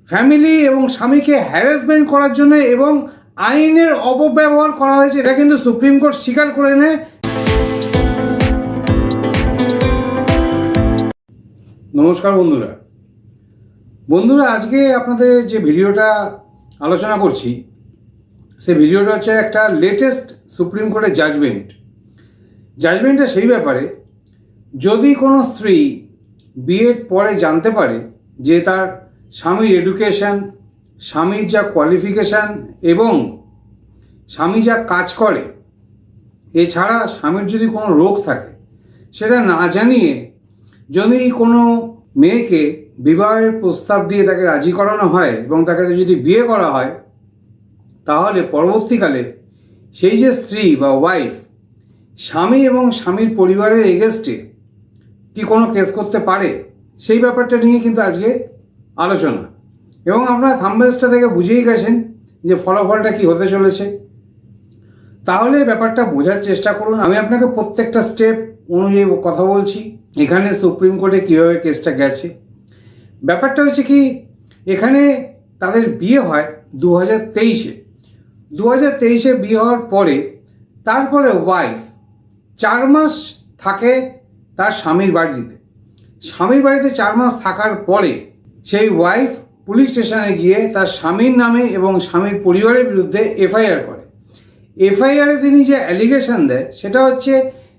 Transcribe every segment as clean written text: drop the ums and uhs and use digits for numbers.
Family এবং স্বামীকে harassment করার জন্য এবং আইনের অপব্যবহার করা হয়েছে, এটা কিন্তু সুপ্রিম কোর্ট স্বীকার করে নেয়। নমস্কার বন্ধুরা, আজকে আপনাদের যে ভিডিওটা আলোচনা করছি সে ভিডিওটা হচ্ছে একটা লেটেস্ট সুপ্রিম কোর্টের জাজমেন্টটা সেই ব্যাপারে, যদি কোনো স্ত্রী বিয়ের পরে জানতে পারে যে তার স্বামীর এডুকেশন, স্বামীর যা কোয়ালিফিকেশান এবং স্বামী যা কাজ করে, এছাড়া স্বামীর যদি কোনো রোগ থাকে, সেটা না জানিয়ে যদি কোনো মেয়েকে বিবাহের প্রস্তাব দিয়ে তাকে রাজি করানো হয় এবং তাকে যদি বিয়ে করা হয়, তাহলে পরবর্তীকালে সেই যে স্ত্রী বা ওয়াইফ স্বামী এবং স্বামীর পরিবারের এগেনস্টে কি কোনো কেস করতে পারে, সেই ব্যাপারটা নিয়ে কিন্তু আজকে আলোচনা। এবং আপনারা থাম্বনেলটা থেকে বুঝেই গেছেন যে ফলাফলটা কি হতে চলেছে। তাহলে ব্যাপারটা বোঝার চেষ্টা করুন। আমি আপনাকে প্রত্যেকটা স্টেপ অনুযায়ী কথা বলছি, এখানে সুপ্রিম কোর্টে কীভাবে কেসটা গেছে। ব্যাপারটা হচ্ছে কি, এখানে তাদের বিয়ে হয় 2023-এ বিয়ে হওয়ার পরে তারপরে ওয়াইফ 4 মাস থাকে তার স্বামীর বাড়িতে। 4 মাস থাকার পরে সেই ওয়াইফ পুলিশ স্টেশনে গিয়ে তার স্বামীর নামে এবং স্বামীর পরিবারের বিরুদ্ধে এফআইআর করে। এফআইআরে তিনি যে অ্যালিগেশন দেয় সেটা হচ্ছে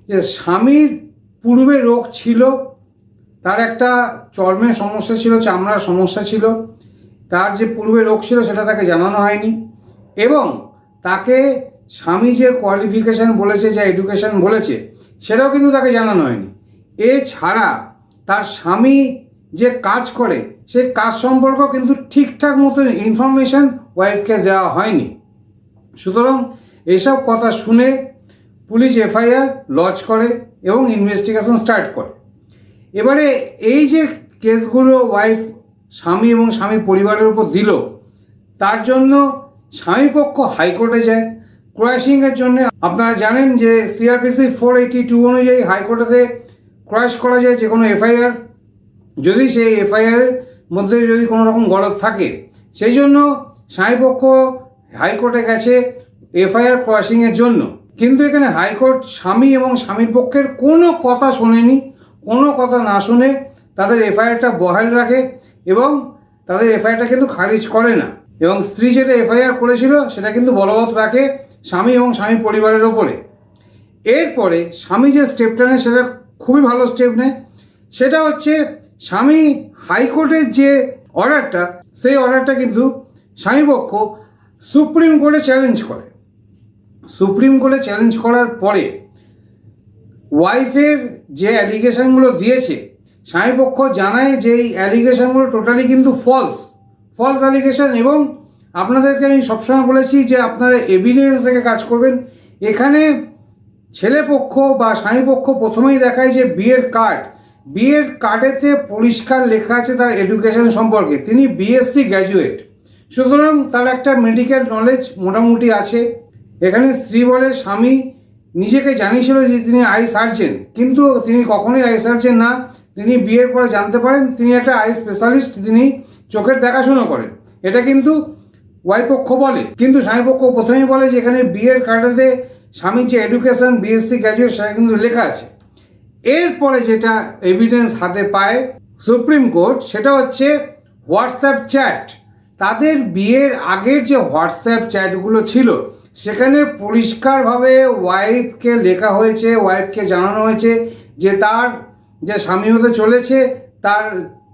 যে স্বামীর পূর্বে রোগ ছিল, তার একটা চর্মের সমস্যা ছিল, চামড়ার সমস্যা ছিল, তার যে পূর্বে রোগ ছিল সেটা তাকে জানানো হয়নি, এবং তাকে স্বামী যে কোয়ালিফিকেশান বলেছে, যা এডুকেশন বলেছে, সেটাও কিন্তু তাকে জানানো হয়নি। এছাড়া তার স্বামী যে কাজ করে সেই কাজ সম্পর্ক কিন্তু ঠিকঠাক মতো ইনফরমেশান ওয়াইফকে দেওয়া হয়নি। সুতরাং এসব কথা শুনে পুলিশ এফআইআর লজ করে এবং ইনভেস্টিগেশন স্টার্ট করে। এবারে এই যে কেসগুলো ওয়াইফ স্বামী এবং স্বামীর পরিবারের উপর দিল, তার জন্য স্বামীপক্ষ হাইকোর্টে যায় ক্রয়াশিংয়ের জন্য। আপনারা জানেন যে সিআরপিসি 482 অনুযায়ী হাইকোর্টেতে ক্রয়াশ করা যায় যে কোনো এফআইআর, যদি সেই এফআইআরের মধ্যে যদি কোনো রকম গলদ থাকে। সেই জন্য স্বামীপক্ষ হাইকোর্টে গেছে এফআইআর ক্রয়াশিংয়ের জন্য। কিন্তু এখানে হাইকোর্ট স্বামী এবং স্বামীর পক্ষের কোনো কথা শোনেনি। কোনো কথা না শুনে তাদের এফআইআরটা বহাল রাখে এবং তাদের এফআইআরটা কিন্তু খারিজ করে না, এবং স্ত্রী যেটা এফআইআর করেছিল সেটা কিন্তু বলবৎ রাখে স্বামী এবং স্বামীর পরিবারের ওপরে। এরপরে স্বামী যে স্টেপটা নেয় সেটা খুবই ভালো স্টেপ নেয়। সেটা হচ্ছে স্বামী হাইকোর্টের যে অর্ডারটা, সেই অর্ডারটা কিন্তু স্বামীপক্ষ সুপ্রিম কোর্টে চ্যালেঞ্জ করে। সুপ্রিম কোর্টে চ্যালেঞ্জ করার পরে ওয়াইফের যে অ্যালিগেশনগুলো দিয়েছে, স্বামীপক্ষ জানায় যে এই অ্যালিগেশনগুলো টোটালি কিন্তু ফলস অ্যালিগেশন। এবং আপনাদেরকে আমি সবসময় বলেছি যে আপনারা এভিডেন্স থেকে কাজ করবেন। এখানে ছেলেপক্ষ বা স্বামীপক্ষ প্রথমেই দেখায় যে বিয়ের কার্ডেতে পরিষ্কার লেখা আছে তার এডুকেশন সম্পর্কে, তিনি বিএসসি গ্র্যাজুয়েট, সুতরাং তার একটা মেডিকেল নলেজ মোটামুটি আছে। এখানে স্ত্রী বলে স্বামী নিজেকে জানিয়েছিল যে তিনি আই সার্জেন, কিন্তু তিনি কখনোই আই সার্জেন না। তিনি বিয়ের পরে জানতে পারেন তিনি একটা আই স্পেশালিস্ট, তিনি চোখের দেখাশুনো করেন। এটা কিন্তু ওয়াইফ পক্ষ বলে, কিন্তু স্বামীপক্ষ প্রথমেই বলে যে এখানে বিয়ের কার্ডেতে স্বামীর যে এডুকেশন বিএসসি গ্র্যাজুয়েট সেটা কিন্তু লেখা আছে। এরপরে যেটা এভিডেন্স হাতে পায় সুপ্রিম কোর্ট, সেটা হচ্ছে হোয়াটসঅ্যাপ চ্যাট। তাদের বিয়ের আগের যে হোয়াটসঅ্যাপ চ্যাটগুলো ছিল সেখানে পরিষ্কারভাবে ওয়াইফকে লেখা হয়েছে, ওয়াইফকে জানানো হয়েছে যে তার যে স্বামী হতে চলেছে তার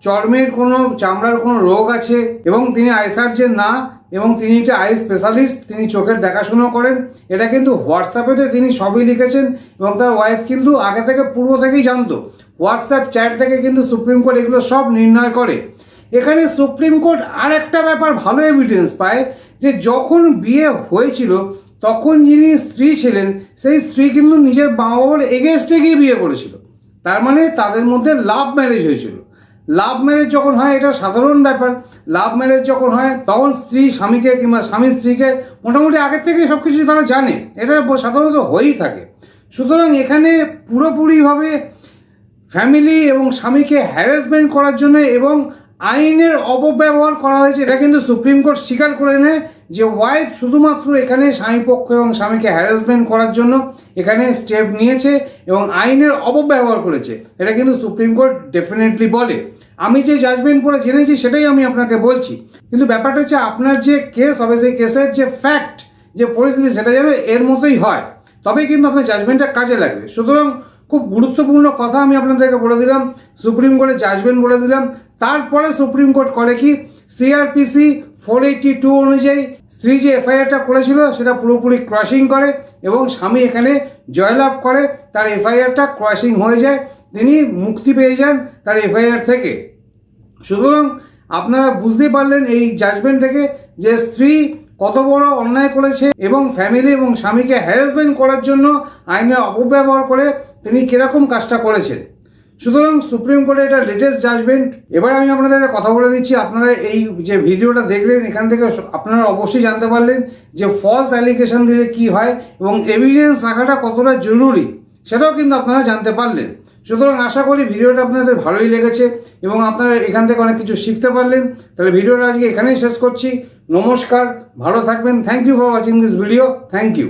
চর্মের কোনো চামড়ার কোনো রোগ আছে এবং তিনি আই সার্জেন না, এবং তিনি একটা আই স্পেশালিস্ট, তিনি চোখের দেখাশুনো করেন। এটা কিন্তু হোয়াটসঅ্যাপেতে তিনি সবই লিখেছেন এবং তার ওয়াইফ কিন্তু আগে থেকে পূর্ব থেকেই জানতো। হোয়াটসঅ্যাপ চ্যাট থেকে কিন্তু সুপ্রিম কোর্ট এগুলো সব নির্ণয় করে। এখানে সুপ্রিম কোর্ট আর একটা ব্যাপার ভালো এভিডেন্স পায় যে যখন বিয়ে হয়েছিল তখন যিনি স্ত্রী ছিলেন সেই স্ত্রী কিন্তু নিজের মা বাবার এগেনস্টে গিয়ে বিয়ে করেছিল। তার মানে তাদের মধ্যে লাভ ম্যারেজ হয়েছিল। লাভ ম্যারেজ যখন হয় এটা সাধারণ ব্যাপার। লাভ ম্যারেজ যখন হয় তখন স্ত্রী স্বামীকে কিংবা স্বামী স্ত্রীকে মোটামুটি আগের থেকে সব কিছু তারা জানে, এটা সাধারণত হয়েই থাকে। সুতরাং এখানে পুরোপুরিভাবে ফ্যামিলি এবং স্বামীকে হ্যারাসমেন্ট করার জন্য এবং আইনের অপব্যবহার করা হয়েছে। এটা কিন্তু সুপ্রিম কোর্ট স্বীকার করে নেয় যে ওয়াইফ শুধুমাত্র এখানে স্বামীপক্ষ এবং স্বামীকে হ্যারাসমেন্ট করার জন্য এখানে স্টেপ নিয়েছে এবং আইনের অপব্যবহার করেছে। এটা কিন্তু সুপ্রিম কোর্ট ডেফিনেটলি বলে। আমি যে জাজমেন্ট পড়ে জেনেছি সেটাই আমি আপনাকে বলছি, কিন্তু ব্যাপারটা হচ্ছে আপনার যে কেস হবে সেই কেসের যে ফ্যাক্ট, যে পরিস্থিতি, সেটা যেন এর মতোই হয়, তবেই কিন্তু আপনার জাজমেন্টটা কাজে লাগবে। সুতরাং খুব গুরুত্বপূর্ণ কথা আমি আপনাদেরকে বলে দিলাম, সুপ্রিম কোর্টের জাজমেন্ট বলে দিলাম। তারপরে সুপ্রিম কোর্ট করে কি, সিআরপিসি 482 অনুযায়ী স্ত্রী যে এফআইআরটা করেছিল সেটা পুরোপুরি ক্রসিং করে এবং স্বামী এখানে জয়লাভ করে, তার এফআইআরটা ক্রসিং হয়ে যায়, তিনি মুক্তি পেয়ে যান তার এফআইআর থেকে। সুতরাং আপনারা বুঝতে পারলেন এই জাজমেন্ট থেকে যে স্ত্রী কত বড় অন্যায় করেছে এবং ফ্যামিলি এবং স্বামীকে হ্যারাসমেন্ট করার জন্য আইনের অপব্যবহার করে তিনি কিরকম কাজটা করেছেন। সুতরাং সুপ্রিম কোর্টে এটা লেটেস্ট জাজমেন্ট। এবার আমি আপনাদের কথা বলে দিচ্ছি, আপনারা এই যে ভিডিওটা দেখলেন এখান থেকে আপনারা অবশ্যই জানতে পারলেন যে ফলস অ্যালিগেশন দিলে কি হয় এবং এভিডেন্স রাখাটা কতটা জরুরি, সেটাও কিন্তু আপনারা জানতে পারলেন। সুতরাং আশা করি ভিডিওটা আপনাদের ভালোই লেগেছে এবং আপনারা এখান থেকে অনেক কিছু শিখতে পারলেন। তাহলে ভিডিওটা আজকে এখানেই শেষ করছি। নমস্কার, ভালো থাকবেন। Thank you for watching this video. Thank you.